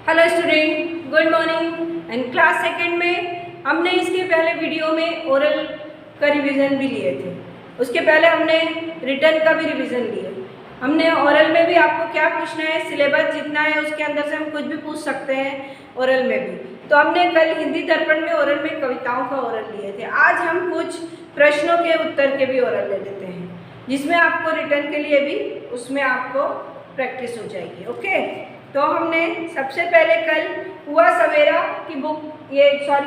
Hello student, good morning. And class second में हमने इसके पहले वीडियो में ओरल का रिवीजन भी लिए थे। उसके पहले हमने रिटर्न का भी रिवीजन लिया। हमने ओरल में भी आपको क्या पूछना है, सिलेबस जितना है उसके अंदर से हम कुछ भी पूछ सकते हैं ओरल में भी। तो हमने कल हिंदी दर्पण में ओरल में कविताओं का ओरल लिए थे। आज हम कुछ प्रश्नों के उत्तर के भी ओरल ले लेते हैं, जिसमें आपको रिटर्न के लिए भी उसमें आपको प्रैक्टिस हो जाएगी। ओके, तो हमने सबसे पहले कल हुआ सवेरा की बुक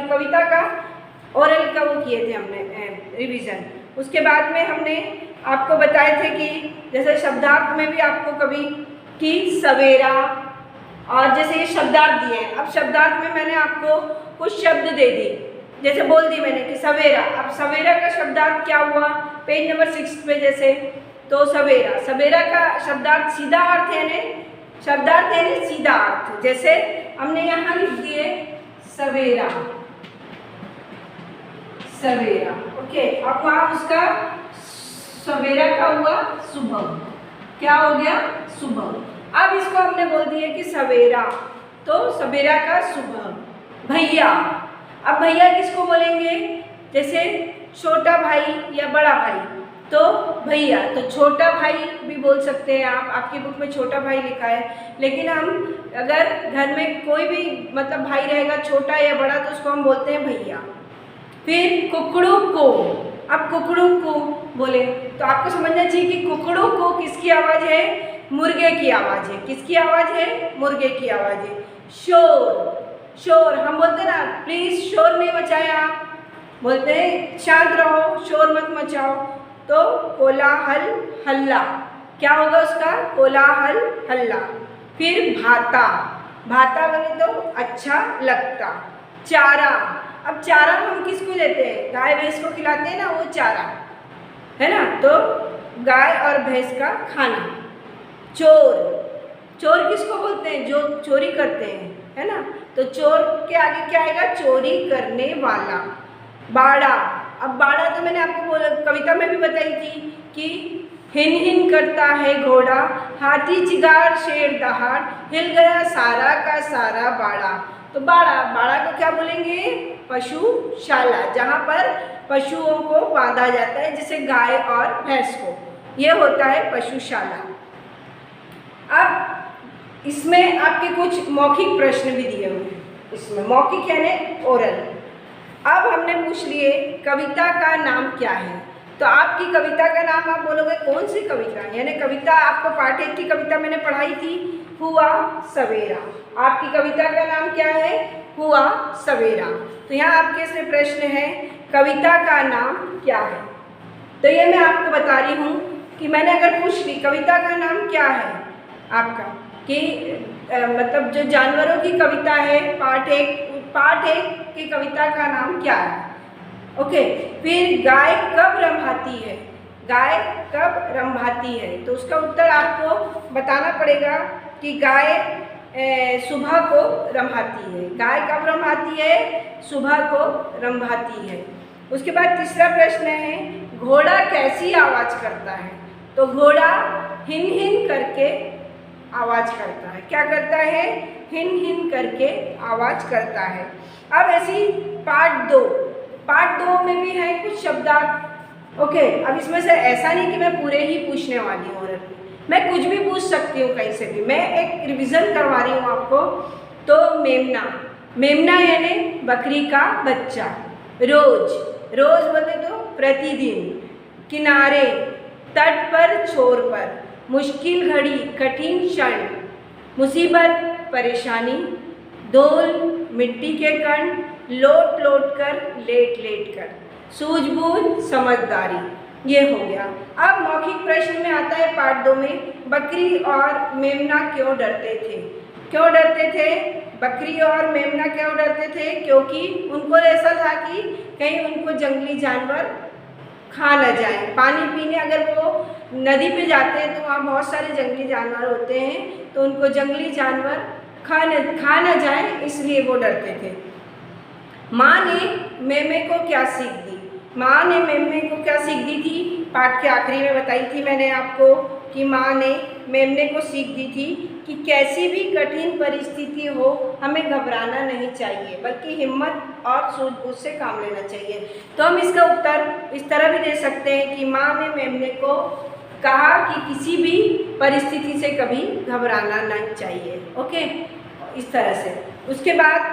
कविता का ओरल का वो किए थे हमने रिवीजन। उसके बाद में हमने आपको बताए थे कि जैसे शब्दार्थ में भी आपको कभी कि सवेरा, और जैसे ये शब्दार्थ दिए हैं। अब शब्दार्थ में मैंने आपको कुछ शब्द दे दी, जैसे बोल दी मैंने कि सवेरा। अब सवेरा का शब्दार्थ क्या हुआ, पेज नंबर 6 पे जैसे, तो सवेरा, सवेरा का शब्दार्थ सीधा अर्थ है ने, शब्दार्थ यानी सीधा अर्थ। जैसे हमने यहाँ लिख दिए सवेरा, सवेरा। ओके, अब वहाँ उसका सवेरा का हुआ सुबह, क्या हो गया, सुबह। अब इसको हमने बोल दिया कि सवेरा, तो सवेरा का सुबह। भैया, अब भैया किसको बोलेंगे, जैसे छोटा भाई या बड़ा भाई, तो भैया। तो छोटा भाई भी बोल सकते हैं आप, आपकी बुक में छोटा भाई लिखा है, लेकिन हम अगर घर में कोई भी मतलब भाई रहेगा छोटा या बड़ा तो उसको हम बोलते हैं भैया। फिर कुकड़ू को, अब कुकड़ू को बोले तो आपको समझना चाहिए कि कुकड़ू को किसकी आवाज़ है, मुर्गे की आवाज़ है। किसकी आवाज़ है, मुर्गे की आवाज़ है। शोर, शोर हम बोलते हैं ना, प्लीज़ शोर नहीं मचाएं, आप बोलते हैं शांत रहो, शोर मत मचाओ। तो कोलाहल, हल्ला, क्या होगा उसका, कोलाहल, हल्ला। फिर भाता, भाता बोले तो अच्छा लगता। चारा, अब चारा हम किसको देते हैं, गाय भैंस को खिलाते हैं ना, वो चारा है ना, तो गाय और भैंस का खाना। चोर, चोर किसको बोलते हैं, जो चोरी करते हैं, है ना, तो चोर के आगे क्या आएगा, चोरी करने वाला। बाड़ा, अब बाड़ा तो मैंने आपको बोला, कविता में भी बताई थी कि हिन हिन करता है घोड़ा, हाथी चिगार शेर दहाड़, हिल गया सारा का सारा बाड़ा। तो बाड़ा, बाड़ा को क्या बोलेंगे, पशुशाला, जहाँ पर पशुओं को बांधा जाता है, जैसे गाय और भैंस को, ये होता है पशुशाला। अब इसमें आपके कुछ मौखिक प्रश्न भी दिए हुए हैं, इसमें मौखिक यानी ओरल। अब हमने पूछ लिए कविता का नाम क्या है, तो आपकी कविता का नाम आप बोलोगे कौन सी कविता, यानी कविता आपको पाठ 1 की कविता मैंने पढ़ाई थी, हुआ सवेरा। आपकी कविता का नाम क्या है, हुआ सवेरा। तो यहाँ आपके इसमें प्रश्न है कविता का नाम क्या है। तो ये मैं आपको बता रही हूँ कि मैंने अगर पूछ ली कविता का नाम क्या है आपका, कि मतलब जो जानवरों की कविता है पाठ 1 की कविता का नाम क्या है। ओके, फिर गाय कब रंभाती है, गाय कब रंभाती है, तो उसका उत्तर आपको बताना पड़ेगा कि गाय सुबह को रंभाती है। गाय कब रंभाती है, सुबह को रंभाती है। उसके बाद तीसरा प्रश्न है घोड़ा कैसी आवाज़ करता है, तो घोड़ा हिन हिन करके आवाज़ करता है। क्या करता है, हिन हिन करके आवाज़ करता है। अब ऐसी पार्ट 2 में भी है कुछ शब्दार्थ। ओके, अब इसमें से ऐसा नहीं कि मैं पूरे ही पूछने वाली हूँ, मैं कुछ भी पूछ सकती हूँ कहीं से भी, मैं एक रिवीजन करवा रही हूँ आपको। तो मेमना, मेमना यानी बकरी का बच्चा। रोज, रोज बोले तो प्रतिदिन। किनारे, तट पर, छोर पर। मुश्किल घड़ी, कठिन क्षण। मुसीबत, परेशानी। धूल, मिट्टी के कण। लोट लोट कर, लेट लेट कर। सूझबूझ, समझदारी। ये हो गया। अब मौखिक प्रश्न में आता है पार्ट 2 में, बकरी और मेमना क्यों डरते थे। क्यों डरते थे, बकरी और मेमना क्यों डरते थे, क्योंकि उनको ऐसा था कि कहीं उनको जंगली जानवर खा न जाए। पानी पीने अगर वो नदी पे जाते हैं तो वहाँ बहुत सारे जंगली जानवर होते हैं, तो उनको जंगली जानवर खा न जाए, इसलिए वो डरते थे। माँ ने मेमे को क्या सीख दी, माँ ने मेमे को क्या सीख दी थी, पाठ के आखिरी में बताई थी मैंने आपको। कि माँ ने मेमने को सीख दी थी कि कैसी भी कठिन परिस्थिति हो हमें घबराना नहीं चाहिए, बल्कि हिम्मत और सूझबूझ से काम लेना चाहिए। तो हम इसका उत्तर इस तरह भी दे सकते हैं कि माँ ने मेमने को कहा कि किसी भी परिस्थिति से कभी घबराना नहीं चाहिए। ओके, इस तरह से। उसके बाद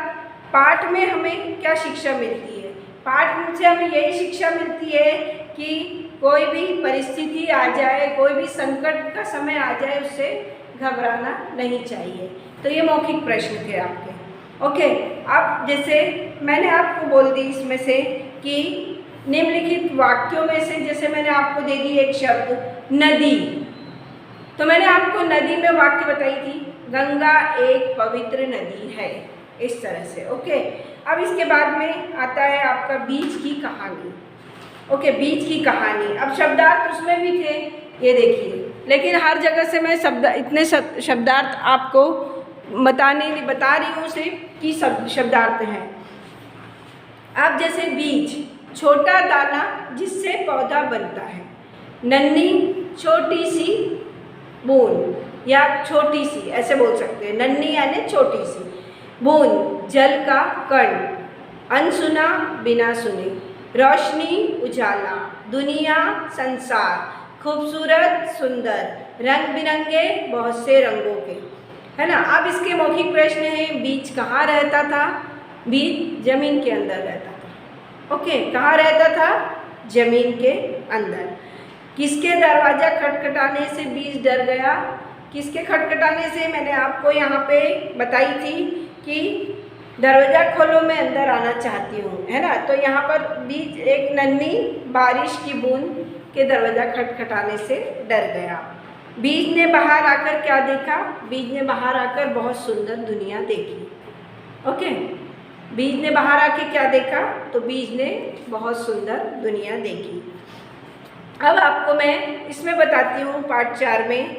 पाठ में हमें क्या शिक्षा मिलती है? पाठ से हमें यही शिक्षा मिलती है कि कोई भी परिस्थिति आ जाए, कोई भी संकट का समय आ जाए, उससे घबराना नहीं चाहिए। तो ये मौखिक प्रश्न थे आपके। ओके, अब जैसे मैंने आपको बोल दी इसमें से कि निम्नलिखित वाक्यों में से जैसे मैंने आपको दे दी एक शब्द नदी, तो मैंने आपको नदी में वाक्य बताई थी गंगा एक पवित्र नदी है, इस तरह से। ओके, अब इसके बाद में आता है आपका बीज की कहानी। ओके, बीज की कहानी। अब शब्दार्थ उसमें भी थे, ये देखिए, लेकिन हर जगह से मैं इतने शब्दार्थ आपको बता रही हूँ सिर्फ कि शब्दार्थ हैं। अब जैसे बीज, छोटा दाना जिससे पौधा बनता है, नन्ही छोटी सी बूंद या छोटी सी, ऐसे बोल सकते हैं, नन्ही यानी छोटी सी बूंद, जल का कण, अनसुना बिना सुने, रोशनी उजाला, दुनिया संसार, खूबसूरत सुंदर, रंग बिरंगे बहुत से रंगों के, है ना। अब इसके मौखिक प्रश्न हैं, बीज कहाँ रहता था? बीज जमीन के अंदर रहता था। ओके, कहाँ रहता था? जमीन के अंदर। किसके दरवाजा खटखटाने से बीज डर गया? किसके खटखटाने से? मैंने आपको यहाँ पे बताई थी कि दरवाज़ा खोलो मैं अंदर आना चाहती हूँ, है ना। तो यहाँ पर बीज एक नन्ही बारिश की बूंद के दरवाज़ा खटखटाने से डर गया। बीज ने बाहर आकर क्या देखा? बीज ने बाहर आकर बहुत सुंदर दुनिया देखी। ओके, बीज ने बाहर आके क्या देखा? तो बीज ने बहुत सुंदर दुनिया देखी। अब आपको मैं इसमें बताती हूँ पार्ट 4 में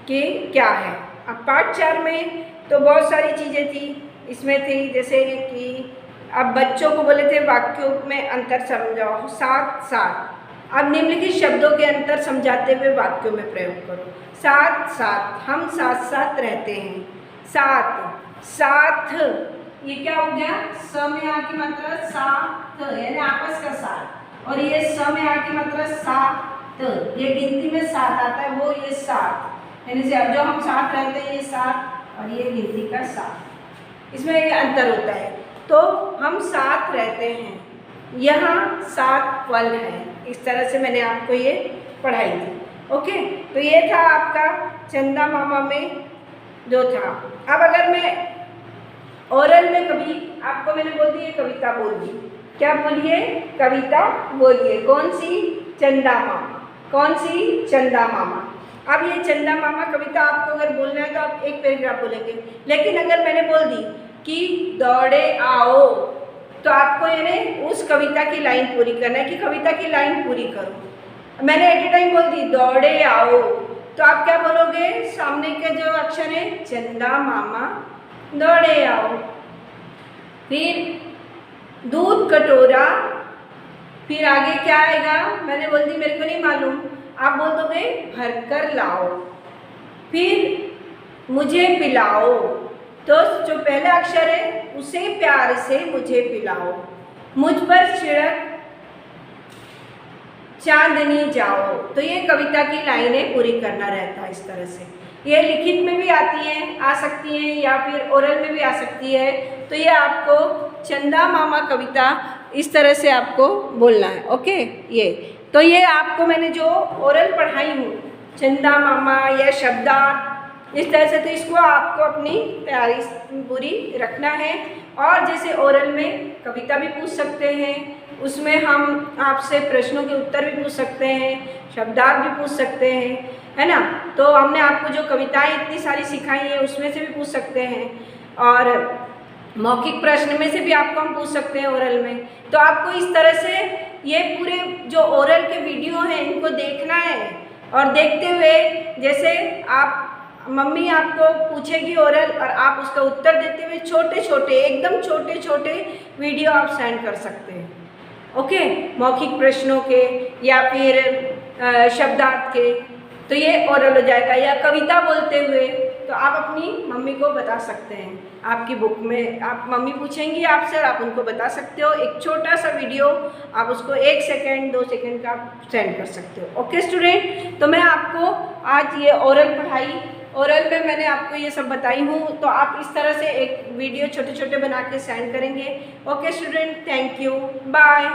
कि क्या है। अब पार्ट 4 में तो बहुत सारी चीज़ें थी, इसमें थी जैसे कि अब बच्चों को बोले थे वाक्यों में अंतर समझाओ, साथ साथ। अब निम्नलिखित शब्दों के अंतर समझाते हुए वाक्यों में प्रयोग करो। साथ साथ, हम साथ साथ रहते हैं। साथ साथ, ये क्या हो गया? स में आ की मात्रा साथ, यानी आपस का साथ, और ये स में आ की मात्रा साथ, ये गिनती में साथ आता है, वो ये साथ, यानी जो हम साथ रहते हैं ये साथ, और ये गिनती का साथ, इसमें ये अंतर होता है। तो हम साथ रहते हैं, यहाँ 7 फल हैं, इस तरह से मैंने आपको ये पढ़ाई थी। ओके, तो ये था आपका चंदा मामा में जो था। अब अगर मैं ओरल में कभी आपको मैंने बोल दी कविता बोल दी, क्या बोलिए? कविता बोलिए। कौन सी? चंदा मामा। कौन सी? चंदा मामा। अब ये चंदा मामा कविता आपको अगर बोलना है तो आप एक पैराग्राफ बोलेंगे, लेकिन अगर मैंने बोल दी कि दौड़े आओ, तो आपको यानी उस कविता की लाइन पूरी करना है कि कविता की लाइन पूरी करो। मैंने एट ए टाइम बोल दी दौड़े आओ, तो आप क्या बोलोगे? सामने के जो अक्षर है चंदा मामा दौड़े आओ, फिर दूध कटोरा, फिर आगे क्या आएगा? मैंने बोल दी मेरे को नहीं मालूम, आप बोल दोगे भर कर लाओ, फिर मुझे पिलाओ, तो जो पहला अक्षर है उसे प्यार से मुझे पिलाओ, मुझ पर छिड़क चांदनी जाओ। तो ये कविता की लाइनें पूरी करना रहता है इस तरह से। ये लिखित में भी आती हैं, आ सकती हैं, या फिर ओरल में भी आ सकती है। तो ये आपको चंदा मामा कविता इस तरह से आपको बोलना है। ओके, ये तो ये आपको मैंने जो ओरल पढ़ाई हूँ चंदा मामा या शब्दार्थ इस तरह से, तो इसको आपको अपनी तैयारी पूरी रखना है। और जैसे ओरल में कविता भी पूछ सकते हैं, उसमें हम आपसे प्रश्नों के उत्तर भी पूछ सकते हैं, शब्दार्थ भी पूछ सकते हैं, है ना। तो हमने आपको जो कविताएं इतनी सारी सिखाई हैं उसमें से भी पूछ सकते हैं, और मौखिक प्रश्न में से भी आपको हम पूछ सकते हैं ओरल में। तो आपको इस तरह से ये पूरे जो ओरल के वीडियो हैं इनको देखना है, और देखते हुए जैसे आप मम्मी आपको पूछेगी ओरल और आप उसका उत्तर देते हुए छोटे छोटे एकदम छोटे छोटे वीडियो आप सेंड कर सकते हैं। ओके, मौखिक प्रश्नों के या फिर शब्दार्थ के। तो ये ओरल हो जाएगा। या कविता बोलते हुए तो आप अपनी मम्मी को बता सकते हैं। आपकी बुक में आप मम्मी पूछेंगी आपसे और आप उनको बता सकते हो। एक छोटा सा वीडियो आप उसको 1 सेकेंड 2 सेकेंड का आप सेंड कर सकते हो। ओके स्टूडेंट, तो मैं आपको आज ये ओरल पढ़ाई, ओरल में मैंने आपको ये सब बताई हूँ, तो आप इस तरह से एक वीडियो छोटे छोटे बना के सेंड करेंगे। Okay student, thank you, bye.